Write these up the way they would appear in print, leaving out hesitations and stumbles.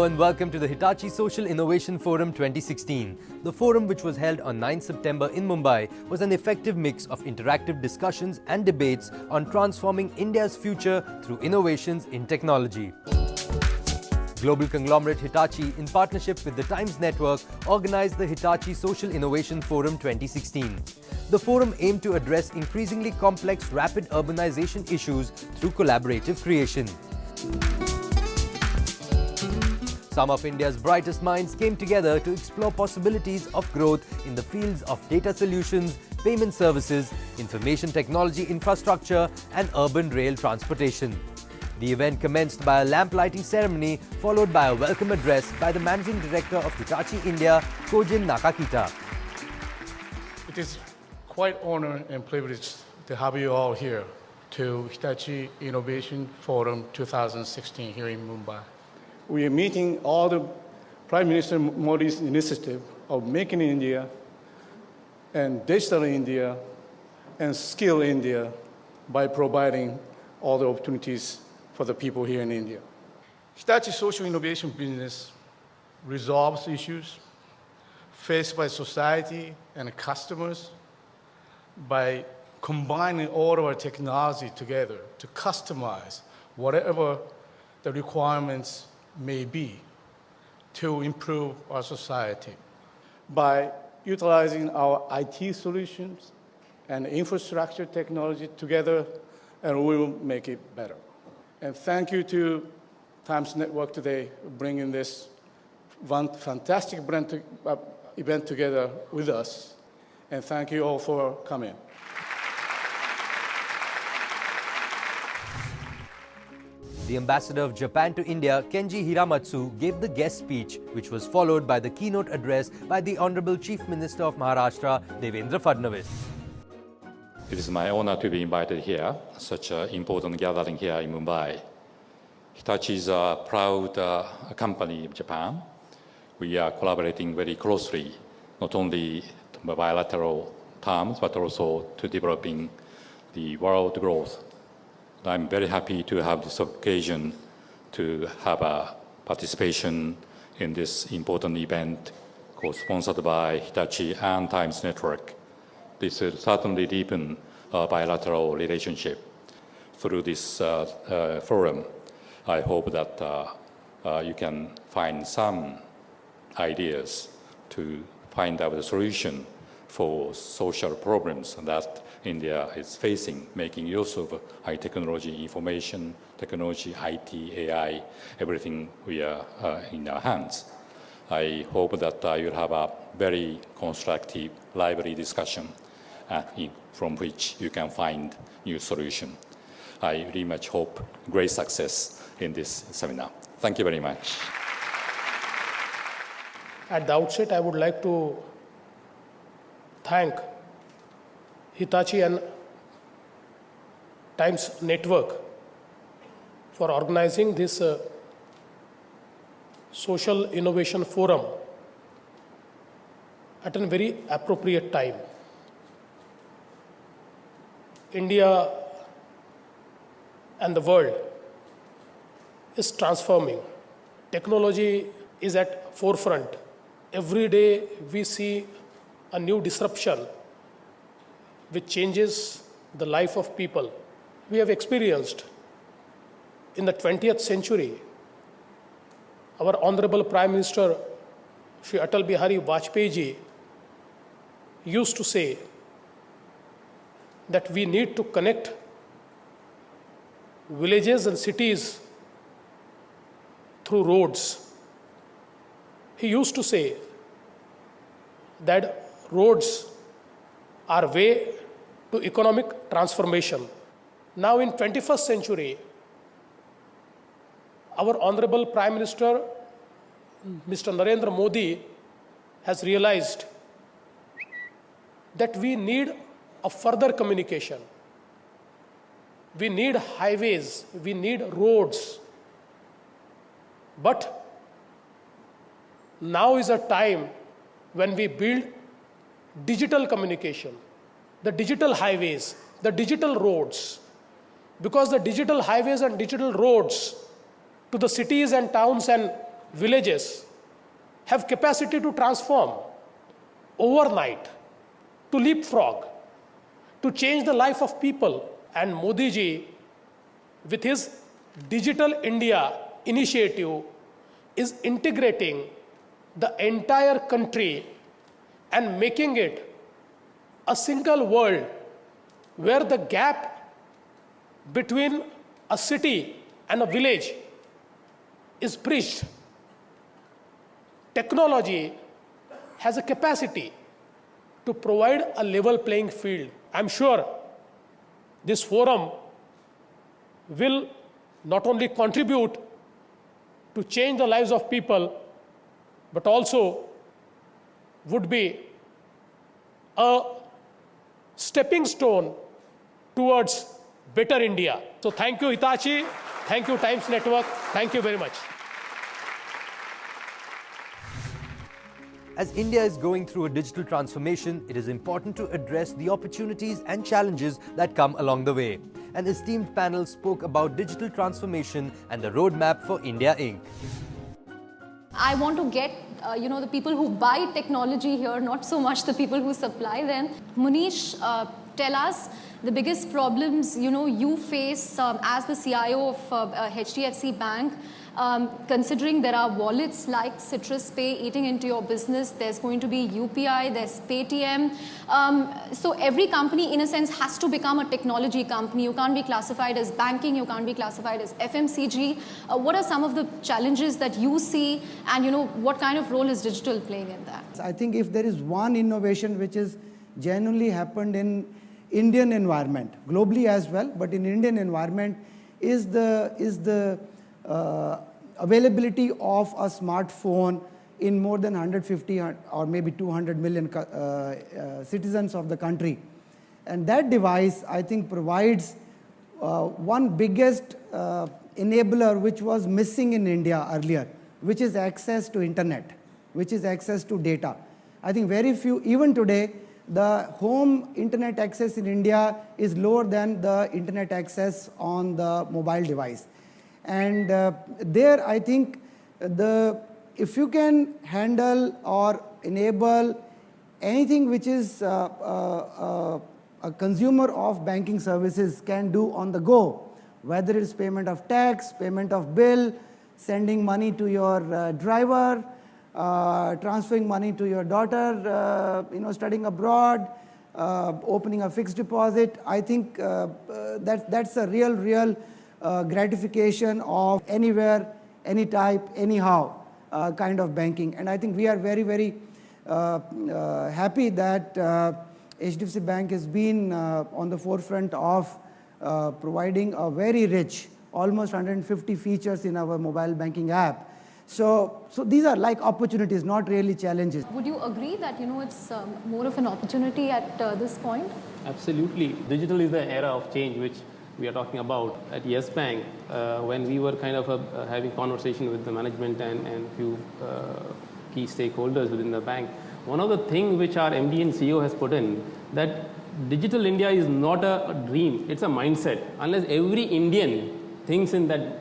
Hello and welcome to the Hitachi Social Innovation Forum 2016. The forum, which was held on 9 September in Mumbai, was an effective mix of interactive discussions and debates on transforming India's future through innovations in technology. Global conglomerate Hitachi, in partnership with the Times Network, organized the Hitachi Social Innovation Forum 2016. The forum aimed to address increasingly complex rapid urbanization issues through collaborative creation. Some of India's brightest minds came together to explore possibilities of growth in the fields of data solutions, payment services, information technology infrastructure and urban rail transportation. The event commenced by a lamp lighting ceremony followed by a welcome address by the Managing Director of Hitachi India, Kojin Nakakita. It is quite an honor and privilege to have you all here to Hitachi Innovation Forum 2016 here in Mumbai. We are meeting all the Prime Minister Modi's initiative of Making India and Digital India and Skill India by providing all the opportunities for the people here in India. Hitachi Social Innovation business resolves issues faced by society and customers by combining all of our technology together to customize whatever the requirements may be to improve our society. By utilizing our IT solutions and infrastructure technology together, and we will make it better. And thank you to Times Network today for bringing this one fantastic event together with us. And thank you all for coming. The ambassador of Japan to India, Kenji Hiramatsu, gave the guest speech, which was followed by the keynote address by the Honorable Chief Minister of Maharashtra, Devendra Fadnavis. It is my honor to be invited here, such an important gathering here in Mumbai. Hitachi is a proud company of Japan. We are collaborating very closely, not only in bilateral terms, but also to developing the world growth. I'm very happy to have this occasion to have a participation in this important event sponsored by Hitachi and Times Network. This will certainly deepen our bilateral relationship. Through this forum, I hope that you can find some ideas to find out the solution for social problems that India is facing, making use of high technology, information technology, IT, AI, everything we are in our hands. I hope that you'll have a very constructive, lively discussion from which you can find new solution. I very much hope great success in this seminar. Thank you very much. At the outset, I would like to thank Hitachi and Times Network for organizing this Social Innovation Forum at a very appropriate time. India and the world is transforming. Technology is at forefront. Every day we see a new disruption which changes the life of people. We have experienced in the 20th century, our Honorable Prime Minister, Shri Atal Bihari Vajpayee ji, used to say that we need to connect villages and cities through roads. He used to say that roads are way to economic transformation. Now in 21st century, our Honorable Prime Minister, Mr. Narendra Modi, has realized that we need a further communication. We need highways, we need roads. But now is a time when we build digital communication, the digital highways, the digital roads, because the digital highways and digital roads to the cities and towns and villages have capacity to transform overnight, to leapfrog, to change the life of people. And Modi ji, with his Digital India initiative, is integrating the entire country and making it a single world where the gap between a city and a village is bridged. Technology has a capacity to provide a level playing field. I'm sure this forum will not only contribute to change the lives of people, but also would be a stepping stone towards better India. So thank you, Hitachi. Thank you, Times Network. Thank you very much. As India is going through a digital transformation, it is important to address the opportunities and challenges that come along the way. An esteemed panel spoke about digital transformation and the roadmap for India Inc. I want to get the people who buy technology here, not so much the people who supply them. Munish, tell us the biggest problems you face as the CIO of HDFC Bank. Considering there are wallets like Citrus Pay eating into your business, there's going to be UPI, there's Paytm. So every company, in a sense, has to become a technology company. You can't be classified as banking, you can't be classified as FMCG. What are some of the challenges that you see, and what kind of role is digital playing in that? I think if there is one innovation which has genuinely happened in Indian environment, globally as well, but in Indian environment, is the availability of a smartphone in more than 150 or maybe 200 million citizens of the country. And that device, I think, provides one biggest enabler which was missing in India earlier, which is access to internet, which is access to data. I think very few, even today, the home internet access in India is lower than the internet access on the mobile device. And there, I think, if you can handle or enable anything which is a consumer of banking services can do on the go, whether it's payment of tax, payment of bill, sending money to your driver, transferring money to your daughter, studying abroad, opening a fixed deposit. I think that's a real gratification of anywhere, any type, anyhow kind of banking. And I think we are very happy that HDFC Bank has been on the forefront of providing a very rich, almost 150 features in our mobile banking app. So these are like opportunities, not really challenges. Would you agree that it's more of an opportunity at this point? Absolutely. Digital is the era of change which we are talking about at Yes Bank. When we were kind of having conversation with the management and few key stakeholders within the bank, one of the things which our MD and CEO has put in, that digital India is not a dream, it's a mindset. Unless every Indian thinks in that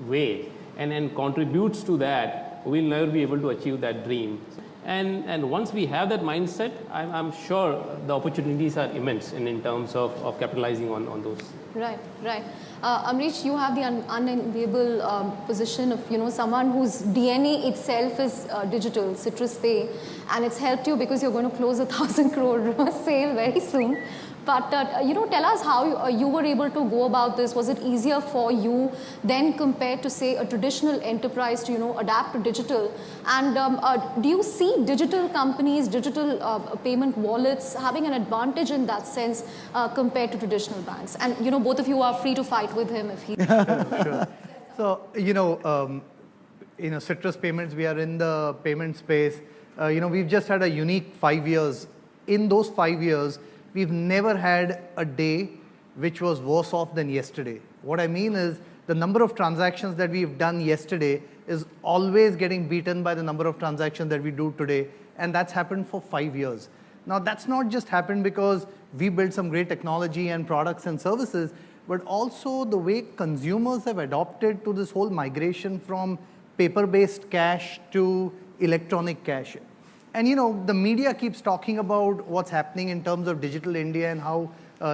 way and contributes to that, we'll never be able to achieve that dream. And once we have that mindset, I'm sure the opportunities are immense in terms of capitalizing on those. Right. Amrish, you have the unenviable position of someone whose DNA itself is digital, Citrus Pay, and it's helped you because you're going to close 1,000 crore sale very soon. But tell us how you were able to go about this. Was it easier for you then compared to, say, a traditional enterprise to adapt to digital? And do you see digital companies, digital payment wallets having an advantage in that sense compared to traditional banks? And both of you are free to fight with him if he. Sure. So Citrus Payments, we are in the payment space. We've just had a unique 5 years. In those 5 years, we've never had a day which was worse off than yesterday. What I mean is the number of transactions that we've done yesterday is always getting beaten by the number of transactions that we do today. And that's happened for 5 years. Now, that's not just happened because we built some great technology and products and services, but also the way consumers have adopted to this whole migration from paper-based cash to electronic cash. And the media keeps talking about what's happening in terms of digital India and how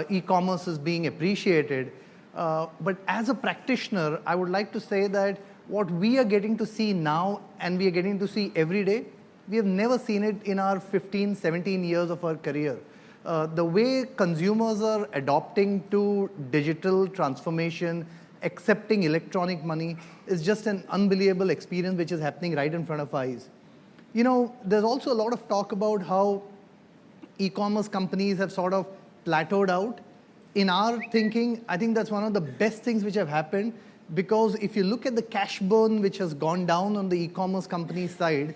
e-commerce is being appreciated. But as a practitioner, I would like to say that what we are getting to see now and we are getting to see every day, we have never seen it in our 15, 17 years of our career. The way consumers are adopting to digital transformation, accepting electronic money is just an unbelievable experience which is happening right in front of our eyes. There's also a lot of talk about how e-commerce companies have sort of plateaued out. In our thinking, I think that's one of the best things which have happened, because if you look at the cash burn which has gone down on the e-commerce company side,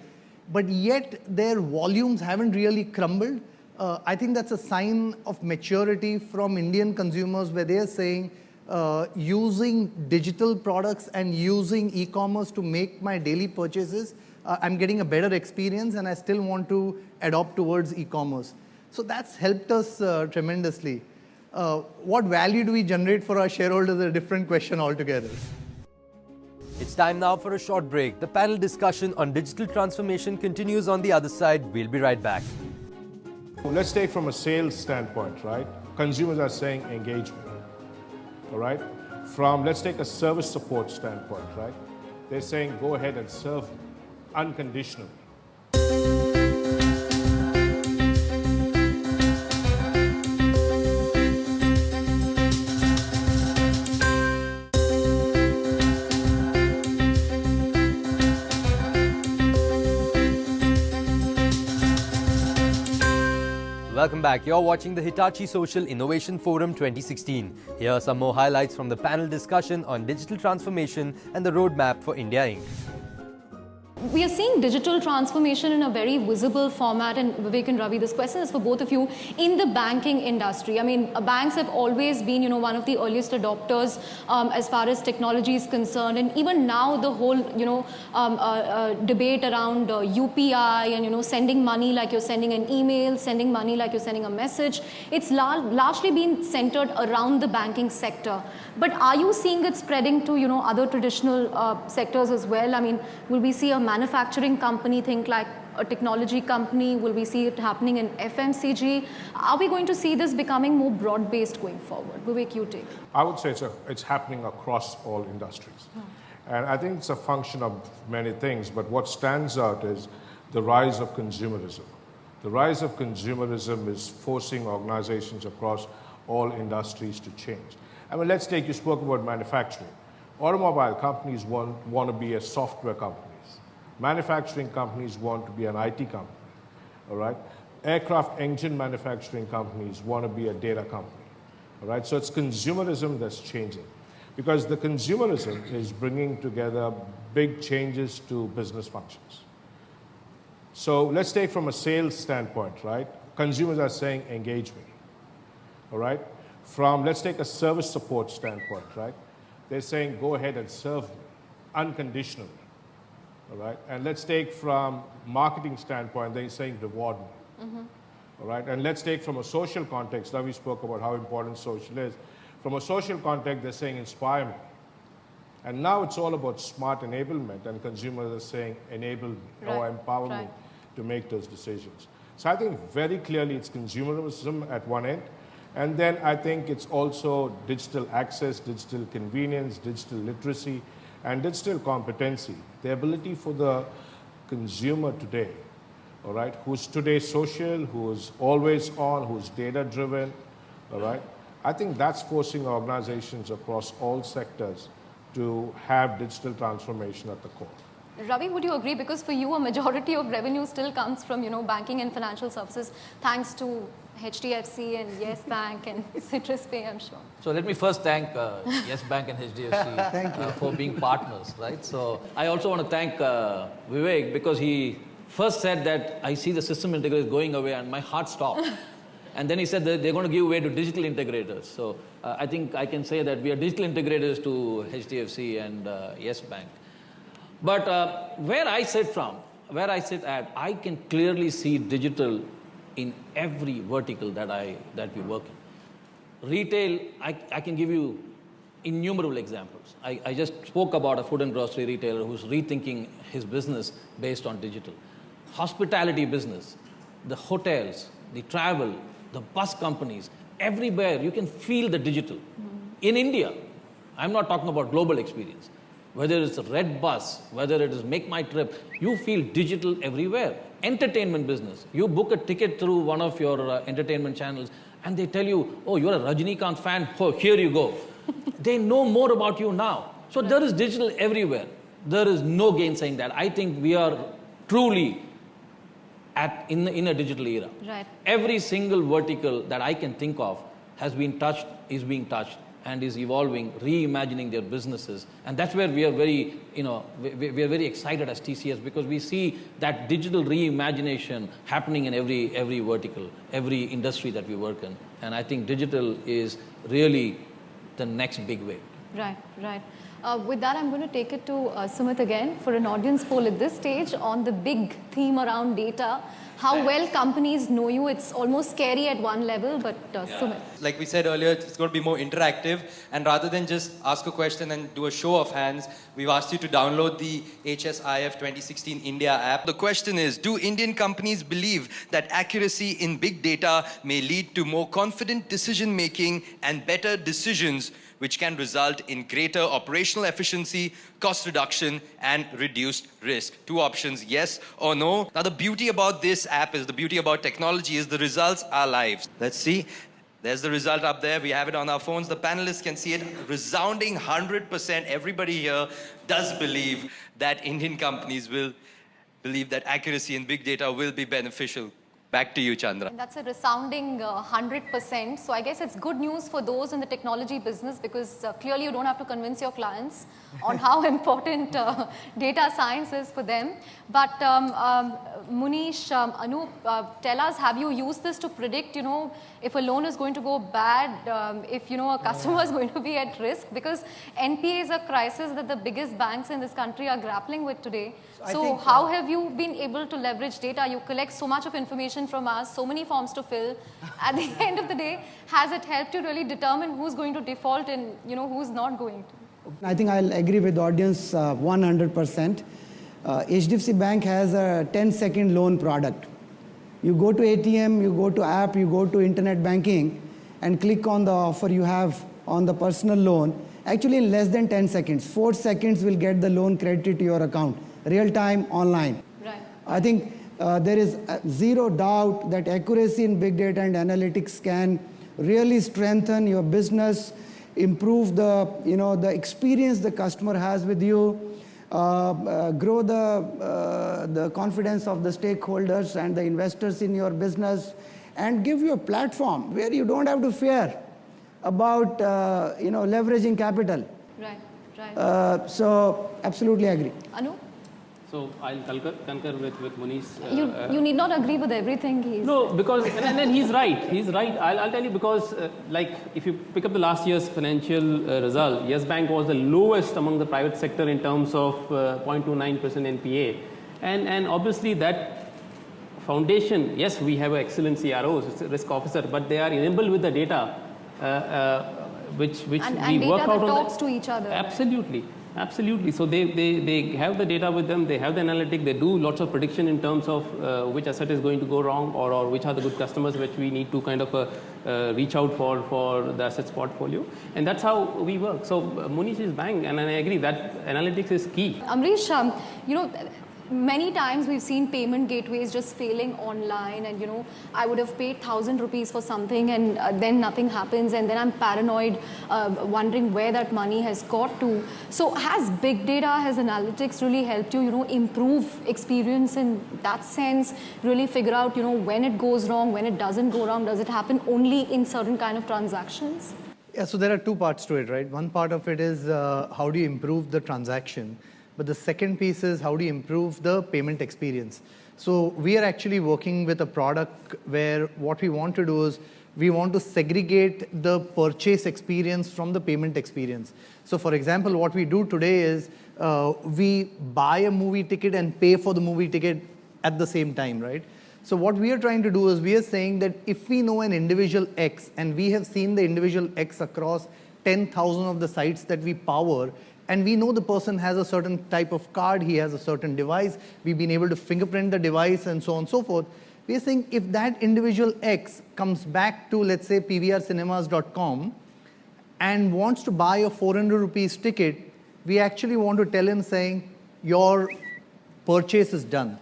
but yet their volumes haven't really crumbled, I think that's a sign of maturity from Indian consumers, where they're saying, using digital products and using e-commerce to make my daily purchases, I'm getting a better experience and I still want to adopt towards e-commerce. So that's helped us tremendously. What value do we generate for our shareholders is a different question altogether. It's time now for a short break. The panel discussion on digital transformation continues on the other side. We'll be right back. Let's take from a sales standpoint, right? Consumers are saying engagement, all right? Let's take a service support standpoint, right? They're saying go ahead and serve me unconditionally. Welcome back. You're watching the Hitachi Social Innovation Forum 2016. Here are some more highlights from the panel discussion on digital transformation and the roadmap for India Inc. We are seeing digital transformation in a very visible format, and Vivek and Ravi, this question is for both of you, in the banking industry. I mean, banks have always been, one of the earliest adopters as far as technology is concerned, and even now the whole, debate around UPI and, sending money like you're sending an email, sending money like you're sending a message, it's largely been centered around the banking sector. But are you seeing it spreading to, other traditional sectors as well? I mean, will we see a manufacturing company think like a technology company? Will we see it happening in FMCG? Are we going to see this becoming more broad-based going forward? Vivek, you take. I would say it's happening across all industries. And I think it's a function of many things, but what stands out is the rise of consumerism. The rise of consumerism is forcing organizations across all industries to change. I mean, you spoke about manufacturing. Automobile companies want to be a software companies. Manufacturing companies want to be an IT company, all right? Aircraft engine manufacturing companies want to be a data company, all right? So it's consumerism that's changing, because the consumerism is bringing together big changes to business functions. So let's take from a sales standpoint, right? Consumers are saying engage me, all right? Let's take a service support standpoint, right? They're saying go ahead and serve me unconditionally, all right? And let's take from marketing standpoint, they're saying reward me, all right? And let's take from a social context, now we spoke about how important social is. From a social context, they're saying inspire me. And now it's all about smart enablement, and consumers are saying enable me or empower me to make those decisions. So I think very clearly it's consumerism at one end, and then I think it's also digital access, digital convenience, digital literacy, and digital competency. The ability for the consumer today, all right, who's today social, who's always on, who's data-driven, all right, I think that's forcing organizations across all sectors to have digital transformation at the core. Ravi, would you agree? Because for you, a majority of revenue still comes from, banking and financial services, thanks to HDFC and Yes Bank and Citrus Pay, I'm sure. So let me first thank Yes Bank and HDFC for being partners, right? So I also want to thank Vivek, because he first said that I see the system integrators going away and my heart stopped. And then he said that they're going to give way to digital integrators. So I think I can say that we are digital integrators to HDFC and Yes Bank. But where I sit at, I can clearly see digital in every vertical that we work in. Retail, I can give you innumerable examples. I just spoke about a food and grocery retailer who's rethinking his business based on digital. Hospitality business, the hotels, the travel, the bus companies, everywhere you can feel the digital. In India, I'm not talking about global experience. Whether it's a red bus, whether it is Make My Trip, you feel digital everywhere. Entertainment business, you book a ticket through one of your entertainment channels and they tell you, oh, you're a Rajinikanth fan, oh, here you go. They know more about you now. So there is digital everywhere. There is no gainsaying that. I think we are truly in a digital era. Right. Every single vertical that I can think of has been touched, is being touched, and is evolving, reimagining their businesses. And that's where we are very, we are very excited as TCS, because we see that digital reimagination happening in every vertical, every industry that we work in. And I think digital is really the next big wave. Right, right. With that, I'm going to take it to Sumit again for an audience poll at this stage on the big theme around data. How well companies know you. It's almost scary at one level, but Sumit. Like we said earlier, it's going to be more interactive. And rather than just ask a question and do a show of hands, we've asked you to download the HSIF 2016 India app. The question is, do Indian companies believe that accuracy in big data may lead to more confident decision-making and better decisions, which can result in greater operational efficiency, cost reduction, and reduced risk? Two options, yes or no. Now, the beauty about this app is, the beauty about technology is the results are live. Let's see. There's the result up there. We have it on our phones. The panelists can see it. Resounding 100%. Everybody here does believe that Indian companies will believe that accuracy in big data will be beneficial. Back to you, Chandra. And that's a resounding 100%. So I guess it's good news for those in the technology business, because clearly you don't have to convince your clients on how important data science is for them. But Munish, Anup, tell us, have you used this to predict, if a loan is going to go bad, if, a customer is going to be at risk? Because NPA is a crisis that the biggest banks in this country are grappling with today. So how have you been able to leverage data? You collect so much of information from us, so many forms to fill. At the end of the day, has it helped you really determine who's going to default and who's not going to? I think I'll agree with the audience 100%. HDFC Bank has a 10-second loan product. You go to ATM, you go to app, you go to internet banking and click on the offer you have on the personal loan. Actually, in less than 10 seconds, 4 seconds will get the loan credited to your account. Real time, online. Right. I think there is zero doubt that accuracy in big data and analytics can really strengthen your business, improve the, the experience the customer has with you, grow the confidence of the stakeholders and the investors in your business, and give you a platform where you don't have to fear about, leveraging capital. Right, right. So, absolutely agree. Anu? So I'll concur with Munish. You need not agree with everything he's... No, because, and then he's right. He's right. I'll tell you, because if you pick up the last year's financial result, Yes Bank was the lowest among the private sector in terms of 0.29% NPA. And obviously that foundation, yes, we have excellent CROs, it's a risk officer, but they are enabled with the data which we work out on. And data that talks to each other. Absolutely. Absolutely. So they have the data with them, they have the analytic, they do lots of prediction in terms of which asset is going to go wrong, or which are the good customers which we need to kind of reach out for the assets portfolio. And that's how we work. So Munish is bang, and I agree that analytics is key. Amrish, many times we've seen payment gateways just failing online, and I would have paid 1,000 rupees for something and then nothing happens, and then I'm paranoid, wondering where that money has got to. So has big data, has analytics really helped you, improve experience in that sense, really figure out, when it goes wrong, when it doesn't go wrong, does it happen only in certain kind of transactions? Yeah, so there are two parts to it, right? One part of it is how do you improve the transaction? But the second piece is how do you improve the payment experience? So we are actually working with a product where what we want to do is we want to segregate the purchase experience from the payment experience. So for example, what we do today is we buy a movie ticket and pay for the movie ticket at the same time, right? So what we are trying to do is we are saying that if we know an individual X and we have seen the individual X across 10,000 of the sites that we power, and we know the person has a certain type of card, he has a certain device, we've been able to fingerprint the device and so on and so forth. We're saying if that individual X comes back to, let's say, pvrcinemas.com and wants to buy a 400 rupees ticket, we actually want to tell him saying, your purchase is done.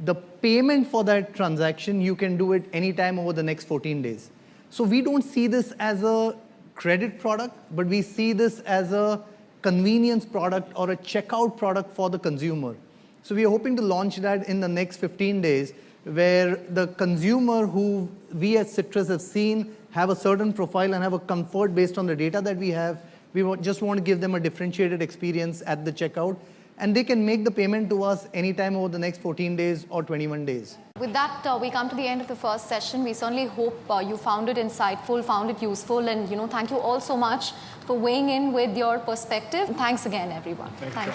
The payment for that transaction, you can do it anytime over the next 14 days. So we don't see this as a credit product, but we see this as a convenience product or a checkout product for the consumer. So we are hoping to launch that in the next 15 days, where the consumer who we as Citrus have seen have a certain profile and have a comfort based on the data that we have. We just want to give them a differentiated experience at the checkout, and they can make the payment to us anytime over the next 14 days or 21 days. With that, we come to the end of the first session. We certainly hope you found it insightful, found it useful, and thank you all so much for weighing in with your perspective. Thanks again, everyone. Thank you.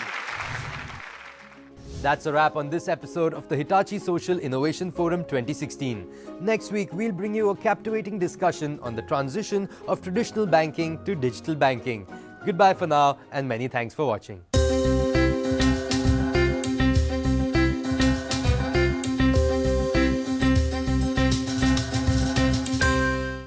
That's a wrap on this episode of the Hitachi Social Innovation Forum 2016. Next week, we'll bring you a captivating discussion on the transition of traditional banking to digital banking. Goodbye for now, and many thanks for watching.